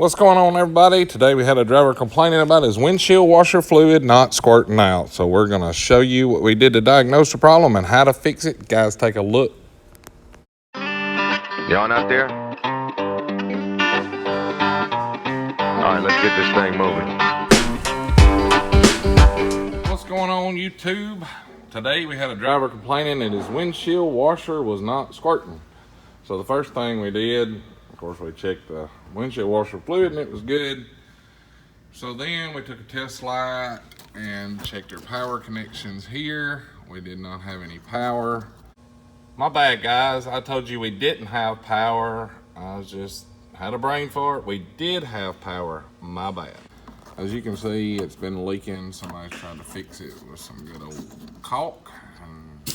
What's going on, everybody? Today we had a driver complaining about his windshield washer fluid not squirting out. So we're going to show you what we did to diagnose the problem and how to fix it. Guys, take a look. You on out there? All right, let's get this thing moving. What's going on, YouTube? Today we had a driver complaining that his windshield washer was not squirting. So the first thing we did, of course, we checked the windshield washer fluid and it was good. So then we took a test light and checked our power connections here. We did not have any power. My bad, guys. I told you we didn't have power. I just had a brain fart. We did have power. My bad. As you can see, it's been leaking. Somebody's tried to fix it with some good old caulk. And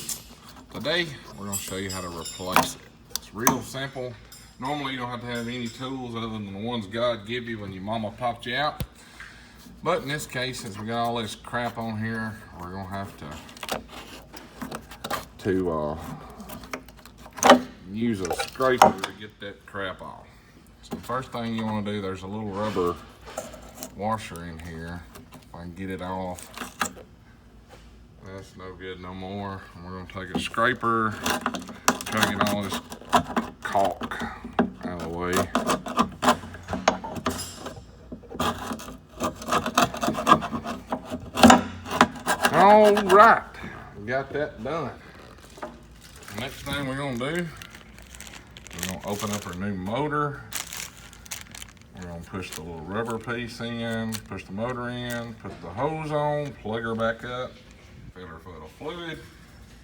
today, we're gonna show you how to replace it. It's real simple. Normally, you don't have to have any tools other than the ones God give you when your mama popped you out. But in this case, since we got all this crap on here, we're gonna have to use a scraper to get that crap off. So the first thing you want to do, there's a little rubber washer in here. If I can get it off. That's no good no more. And we're going to take a scraper, try to get all this caulk out of the way. All right, we got that done. Next thing we're gonna do, we're gonna open up our new motor. We're gonna push the little rubber piece in, push the motor in, put the hose on, plug her back up, fill her full of fluid,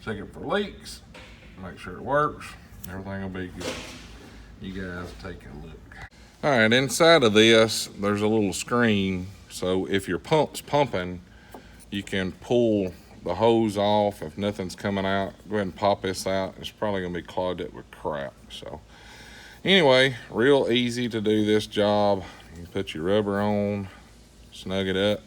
check it for leaks, make sure it works. Everything will be good. You guys take a look. All right, inside of this, there's a little screen. So if your pump's pumping, you can pull the hose off. If nothing's coming out, go ahead and pop this out. It's probably gonna be clogged up with crap. So anyway, real easy to do this job. You put your rubber on, snug it up,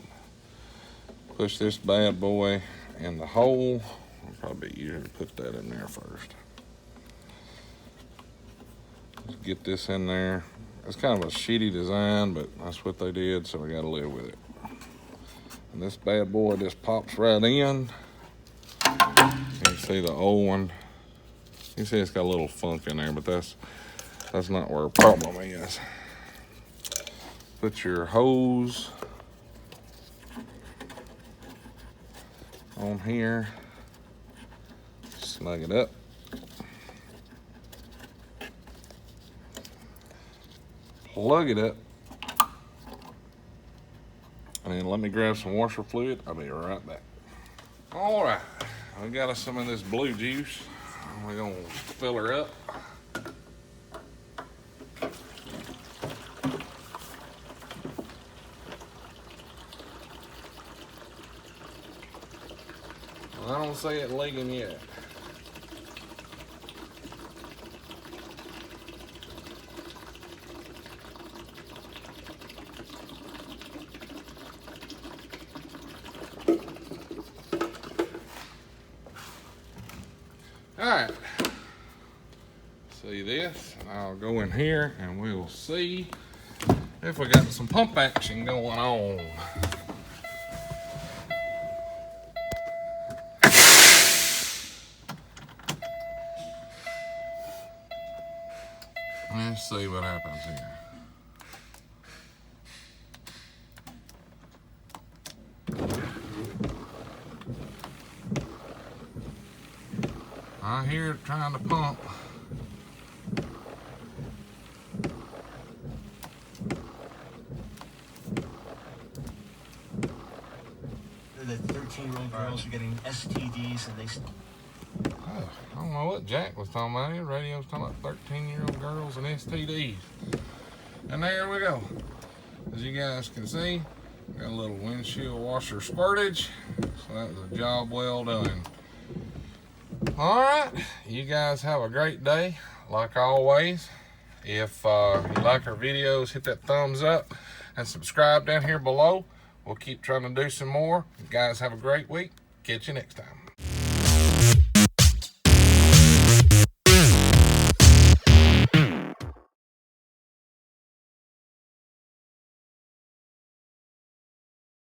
push this bad boy in the hole. It'll probably be easier to put that in there first. Just get this in there. It's kind of a shitty design, but that's what they did, so we gotta live with it. And this bad boy just pops right in. You see the old one. You see it's got a little funk in there, but that's not where the problem is. Put your hose on here. Snug it up. Plug it up. And then let me grab some washer fluid. I'll be right back. All right, we got us some of this blue juice. We're gonna fill her up. Well, I don't see it leaking yet. All right, see this? I'll go in here and we'll see if we got some pump action going on. Let's see what happens here. I hear it trying to pump. The 13-year-old girls are getting STDs and they... Oh, I don't know what Jack was talking about. His radio was talking about 13-year-old girls and STDs. And there we go. As you guys can see, got a little windshield washer squirtage. So that was a job well done. All right, you guys have a great day. Like always, if you like our videos, hit that thumbs up and subscribe down here below. We'll keep trying to do some more. You guys have a great week. Catch you next time.